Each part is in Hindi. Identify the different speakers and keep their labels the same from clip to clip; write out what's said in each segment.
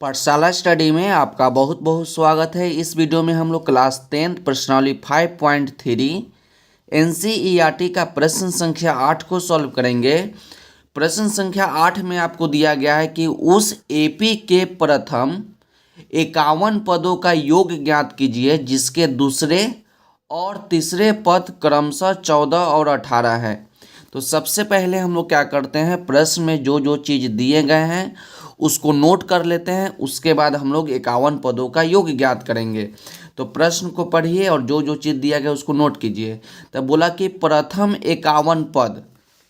Speaker 1: पाठशाला स्टडी में आपका बहुत बहुत स्वागत है। इस वीडियो में हम लोग क्लास 10th प्रश्नावली 5.3 एनसीईआरटी का प्रश्न संख्या 8 को सॉल्व करेंगे। प्रश्न संख्या 8 में आपको दिया गया है कि उस एपी के प्रथम 51 पदों का योग ज्ञात कीजिए जिसके दूसरे और तीसरे पद क्रमशः 14 और 18 है। तो सबसे पहले हम लोग क्या करते हैं, प्रश्न में जो जो चीज़ दिए गए हैं उसको नोट कर लेते हैं। उसके बाद हम लोग 51 पदों का योग ज्ञात करेंगे। तो प्रश्न को पढ़िए और जो जो चीज़ दिया गया उसको नोट कीजिए। तब बोला कि प्रथम 51 पद,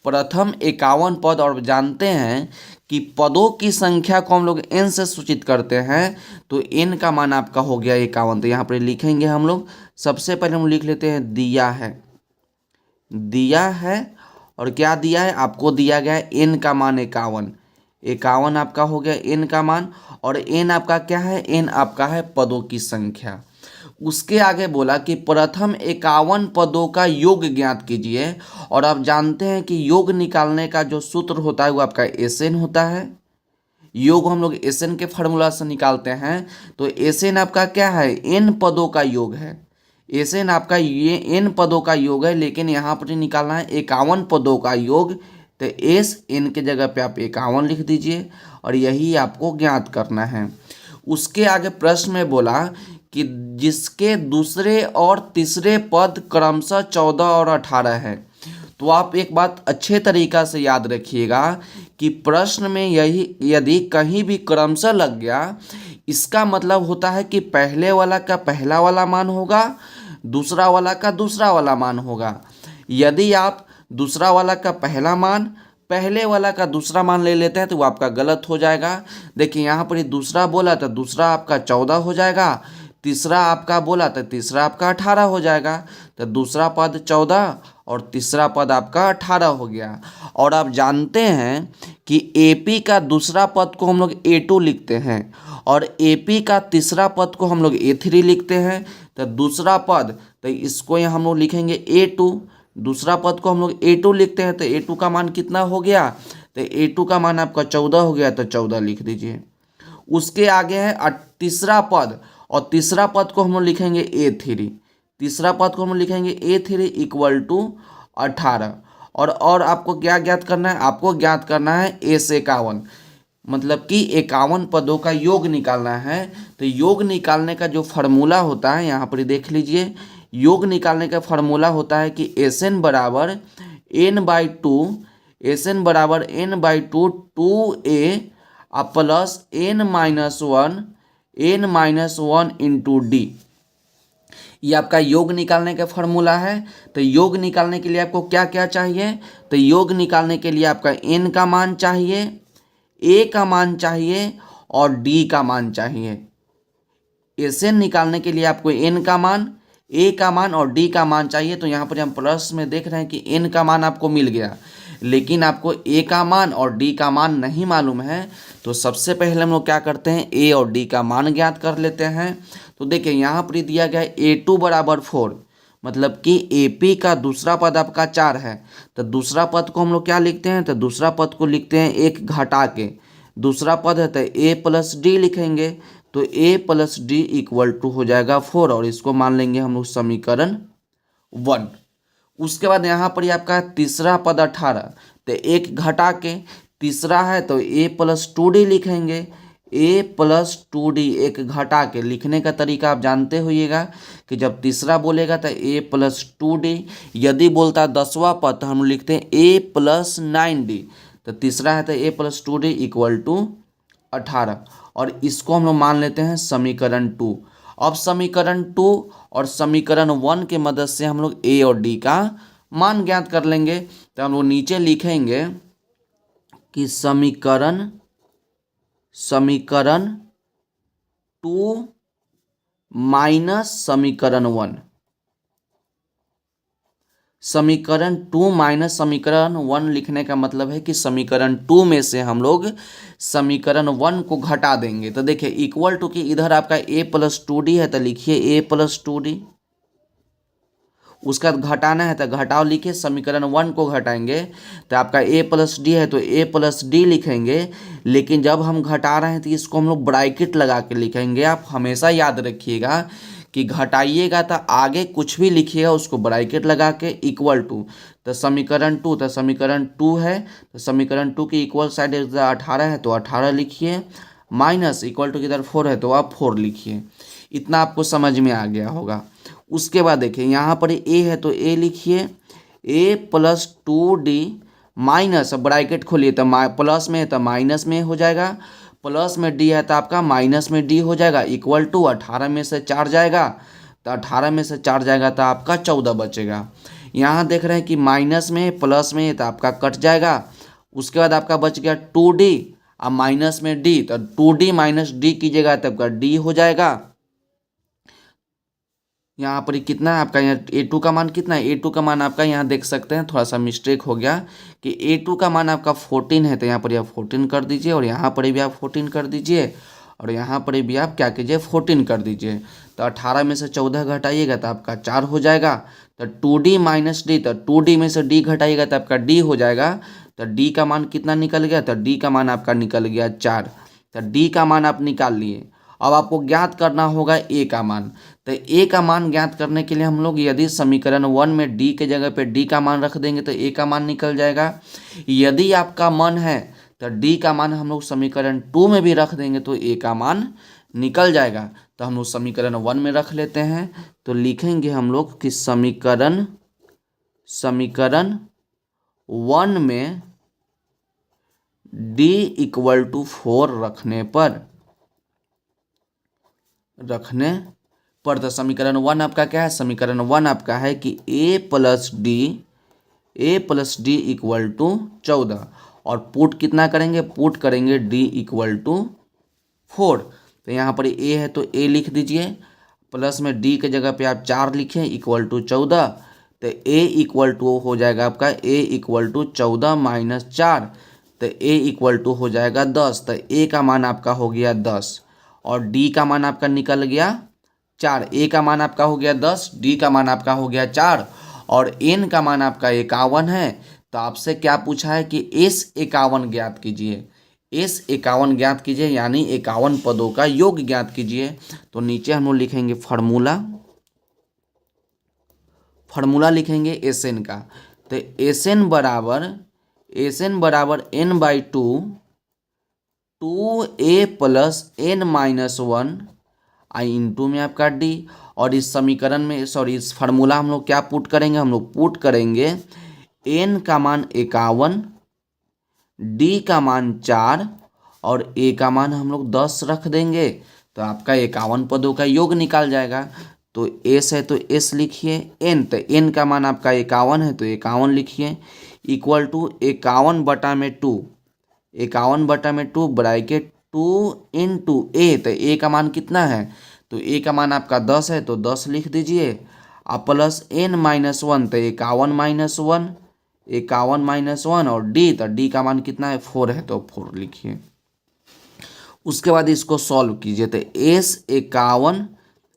Speaker 1: प्रथम 51 पद, और जानते हैं कि पदों की संख्या को हम लोग n से सूचित करते हैं। तो n का मान आपका हो गया 51। तो यहाँ पर लिखेंगे हम लोग। सबसे पहले हम लिख लेते हैं दिया है, दिया है, और क्या दिया है आपको, दिया गया है n का मान 51। 51 आपका हो गया n का मान, और n आपका क्या है, n आपका है पदों की संख्या। उसके आगे बोला कि प्रथम 51 पदों का योग ज्ञात कीजिए। और आप जानते हैं कि योग निकालने का जो सूत्र होता है वो आपका एसएन होता है। योग हम लोग एसएन के फार्मूला से निकालते हैं। तो एसएन आपका क्या है, एन पदों का योग है। एसएन आपका ये एन पदों का योग है, लेकिन यहाँ पर निकालना है 51 पदों का योग। तो एस एन के जगह पे आप 51 लिख दीजिए और यही आपको ज्ञात करना है। उसके आगे प्रश्न में बोला कि जिसके दूसरे और तीसरे पद क्रमशः 14 और 18 है। तो आप एक बात अच्छे तरीक़ा से याद रखिएगा कि प्रश्न में यही यदि कहीं भी क्रमशः लग गया, इसका मतलब होता है कि पहले वाला का पहला वाला मान होगा, दूसरा वाला का दूसरा वाला मान होगा। यदि आप दूसरा वाला का पहला मान पहले वाला का दूसरा मान ले लेते हैं तो वो आपका गलत हो जाएगा। देखिए यहाँ पर दूसरा बोला तो दूसरा आपका 14 हो जाएगा, तीसरा आपका बोला तो तीसरा आपका 18 हो जाएगा। तो दूसरा पद 14 और तीसरा पद आपका 18 हो गया। और आप जानते हैं कि एपी का दूसरा पद को हम लोग A2 लिखते हैं और एपी का तीसरा पद को हम लोग A3 लिखते हैं। तो दूसरा पद, तो इसको यहाँ हम लोग लिखेंगे A2, दूसरा पद को हम लोग A2 लिखते हैं। तो A2 का मान कितना हो गया, तो A2 का मान आपका 14 हो गया। तो 14 लिख दीजिए। उसके आगे है तीसरा पद, और तीसरा पद को हम लोग लिखेंगे A3, तीसरा पद को हम लोग लिखेंगे A3 इक्वल टू 18। और आपको क्या ज्ञात करना है, आपको ज्ञात करना है एस 51, मतलब कि 51 पदों का योग निकालना है। तो योग निकालने का जो फार्मूला होता है यहाँ पर देख लीजिए। योग निकालने का फार्मूला होता है कि एस बराबर n/2, एस बराबर n/2 2a plus n-1 into D. ये आपका योग निकालने का फार्मूला है। तो योग निकालने के लिए आपको क्या क्या चाहिए, तो योग निकालने के लिए आपका n का मान चाहिए, a का मान चाहिए और d का मान चाहिए। एन निकालने के लिए आपको n का मान, a का मान और d का मान चाहिए। तो यहाँ पर हम प्लस में देख रहे हैं कि n का मान आपको मिल गया, लेकिन आपको a का मान और d का मान नहीं मालूम है। तो सबसे पहले हम लोग क्या करते हैं, a और d का मान ज्ञात कर लेते हैं। तो देखिए यहाँ पर दिया गया है A2 बराबर 4, मतलब कि AP का दूसरा पद आपका 4 है। तो दूसरा पद को हम लोग क्या लिखते हैं, तो दूसरा पद को लिखते हैं एक घटा के। दूसरा पद है तो A प्लस डी लिखेंगे। तो A plus D equal to हो जाएगा 4, और इसको मान लेंगे हम लोग समीकरण 1। उसके बाद यहाँ पर आपका तीसरा पद 18, तो एक घटा के तीसरा है तो A प्लस 2D लिखेंगे। A प्लस 2D एक घटा के लिखने का तरीका आप जानते होइएगा कि जब तीसरा बोलेगा तो A प्लस 2D, यदि बोलता 10वां पद तो हम लिखते हैं A प्लस 9D। तो तीसरा है तो A plus 2D equal to 18, और इसको हम लोग मान लेते हैं समीकरण 2। अब समीकरण 2 और समीकरण 1 के मदद से हम लोग A और D का मान ज्ञात कर लेंगे। तो हम लोग नीचे लिखेंगे कि समीकरण 2 माइनस समीकरण 1, समीकरण 2 माइनस समीकरण 1 लिखने का मतलब है कि समीकरण 2 में से हम लोग समीकरण 1 को घटा देंगे। तो देखिए इक्वल टू कि इधर आपका A प्लस 2D है तो लिखिए A प्लस 2D। उसका घटाना है तो घटाओ लिखे, समीकरण 1 को घटाएंगे तो आपका a प्लस डी है तो a प्लस डी लिखेंगे। लेकिन जब हम घटा रहे हैं तो इसको हम लोग ब्रैकेट लगा के लिखेंगे। आप हमेशा याद रखिएगा कि घटाइएगा तो आगे कुछ भी लिखिएगा उसको ब्रैकेट लगा के इक्वल टू। तो समीकरण 2, तो समीकरण 2 है तो समीकरण 2 की इक्वल साइड 18 है तो 18 लिखिए, माइनस इक्वल टू की इधर 4 है तो आप 4 लिखिए। इतना आपको समझ में आ गया होगा। उसके बाद देखिए यहाँ पर a है तो a लिखिए, a plus 2d minus bracket खोलिए तो प्लस में है तो माइनस में हो जाएगा, प्लस में d है तो आपका माइनस में d हो जाएगा, इक्वल टू 18 में से 4 जाएगा तो 18 में से 4 जाएगा तो आपका 14 बचेगा। यहाँ देख रहे हैं कि माइनस में प्लस में तो आपका कट जाएगा। उसके बाद आपका बच गया 2d अब माइनस में d, तो 2d माइनस d कीजिएगा तो आपका d हो जाएगा। यहाँ पर कितना है आपका, यहाँ a2 का मान कितना है, a2 का मान आपका यहाँ देख सकते हैं थोड़ा सा मिस्टेक हो गया कि a2 का मान आपका 14 है तो यहाँ पर आप 14 कर दीजिए और यहाँ पर भी आप 14 कर दीजिए और यहाँ पर भी आप क्या कीजिए 14 कर दीजिए। तो 18 में से 14 घटाइएगा तो आपका 4 हो जाएगा। तो 2d माइनस डी, तो 2d में से d घटाइएगा तो आपका d हो जाएगा। तो d का मान कितना निकल गया, तो d का मान आपका निकल गया 4। तो d का मान आप निकाल लिए। अब आपको ज्ञात करना होगा a का मान। तो a का मान ज्ञात करने के लिए हम लोग यदि समीकरण 1 में d के जगह पे d का मान रख देंगे तो a का मान निकल जाएगा। यदि आपका मन है तो d का मान हम लोग समीकरण 2 में भी रख देंगे तो a का मान निकल जाएगा। तो हम लोग समीकरण 1 में रख लेते हैं तो लिखेंगे हम लोग कि समीकरण 1 में d इक्वल टू 4 रखने पर तो समीकरण 1 आपका क्या है, समीकरण 1 आपका है कि a plus D equal to 14 और पुट कितना करेंगे, पुट करेंगे d इक्वल टू 4। तो यहाँ पर a है तो a लिख दीजिए, प्लस में d के जगह पे आप 4 लिखें इक्वल टू 14। तो a इक्वल टू हो जाएगा आपका a इक्वल टू 14 माइनस 4, तो a इक्वल टू हो जाएगा 10। तो a का मान आपका हो गया 10 और d का मान आपका निकल गया 4। a का मान आपका हो गया 10, d का मान आपका हो गया 4 और n का मान आपका 51 है। तो आपसे क्या पूछा है कि s 51 ज्ञात कीजिए, s 51 ज्ञात कीजिए यानी 51 पदों का योग ज्ञात कीजिए। तो नीचे हम लोग लिखेंगे फार्मूला लिखेंगे Sn का। तो Sn बराबर n by 2a plus n minus 1 I into में आपका d। और इस समीकरण में इस फार्मूला हम लोग क्या पुट करेंगे, हम लोग पुट करेंगे n का मान 51, d का मान 4 और a का मान हम लोग 10 रख देंगे तो आपका 51 पदों का योग निकाल जाएगा। तो s है तो s लिखिए, n तो n का मान आपका 51 है तो 51 लिखिए इक्वल टू 51 बटा में 2 ब्रैकेट 2 इंटू a। तो a का मान कितना है, तो a का मान आपका 10 है तो 10 लिख दीजिए और प्लस n माइनस 1 तो 51 माइनस 1 और d, तो d का मान कितना है 4 है तो 4 लिखिए। उसके बाद इसको सॉल्व कीजिए तो s 51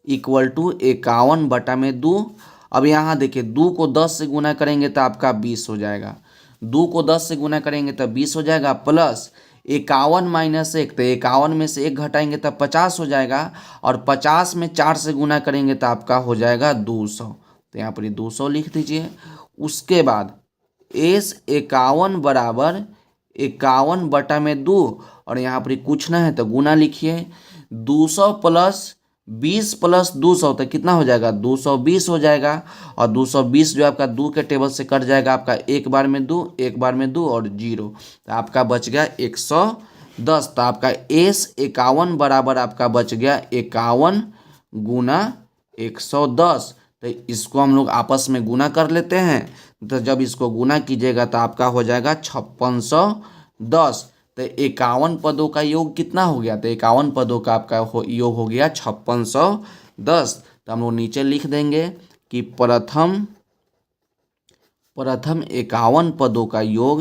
Speaker 1: इक्वल टू 51 बटा में 2। अब यहाँ देखिए 2 को 10 से गुना करेंगे तो आपका 20 हो जाएगा, 2 को 10 से गुना करेंगे तो 20 हो जाएगा, प्लस 51 माइनस 1 तो 51 में से 1 घटाएंगे तो 50 हो जाएगा और 50 में 4 से गुना करेंगे तो आपका हो जाएगा 200। तो यहाँ पर 200 लिख दीजिए। उसके बाद s 51 बराबर 51 बटा में 2 और यहाँ पर कुछ ना है तो गुना लिखिए, 200 प्लस 20 प्लस 200 तो कितना हो जाएगा 220 हो जाएगा और 220 जो आपका 2 के टेबल से कट जाएगा आपका एक बार में 2 और 0 तो आपका बच गया 110। तो आपका s 51 बराबर आपका बच गया 51 गुना 110। तो इसको हम लोग आपस में गुना कर लेते हैं। तो जब इसको गुना कीजिएगा तो आपका हो जाएगा 5610। तो 51 पदों का योग कितना हो गया, तो 51 पदों का आपका योग हो गया 5610। तो हम लोग नीचे लिख देंगे कि प्रथम 51 पदों का योग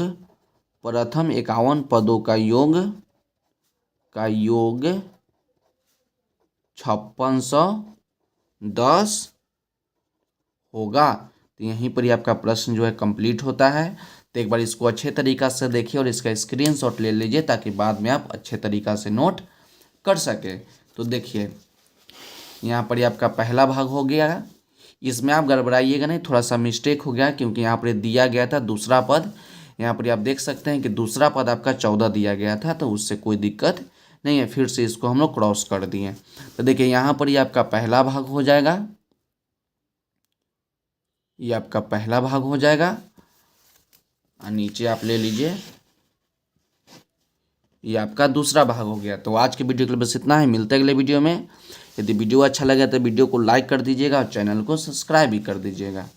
Speaker 1: 5610 होगा। तो यहीं पर ही आपका प्रश्न जो है कंप्लीट होता है। तो एक बार इसको अच्छे तरीक़ा से देखिए और इसका स्क्रीनशॉट ले लीजिए ताकि बाद में आप अच्छे तरीक़ा से नोट कर सके। तो देखिए यहाँ पर ही आपका पहला भाग हो गया। इसमें आप गड़बड़ाइएगा नहीं, थोड़ा सा मिस्टेक हो गया क्योंकि यहाँ पर दिया गया था दूसरा पद। यहाँ पर आप देख सकते हैं कि दूसरा पद आपका 14 दिया गया था, तो उससे कोई दिक्कत नहीं है। फिर से इसको हम लोग क्रॉस कर दिए। तो देखिए यहाँ पर ही आपका पहला भाग हो जाएगा, ये आपका पहला भाग हो जाएगा। और नीचे आप ले लीजिए, ये आपका दूसरा भाग हो गया। तो आज के वीडियो के लिए बस इतना ही, मिलते हैं अगले वीडियो में। यदि वीडियो अच्छा लगे तो वीडियो को लाइक कर दीजिएगा और चैनल को सब्सक्राइब भी कर दीजिएगा।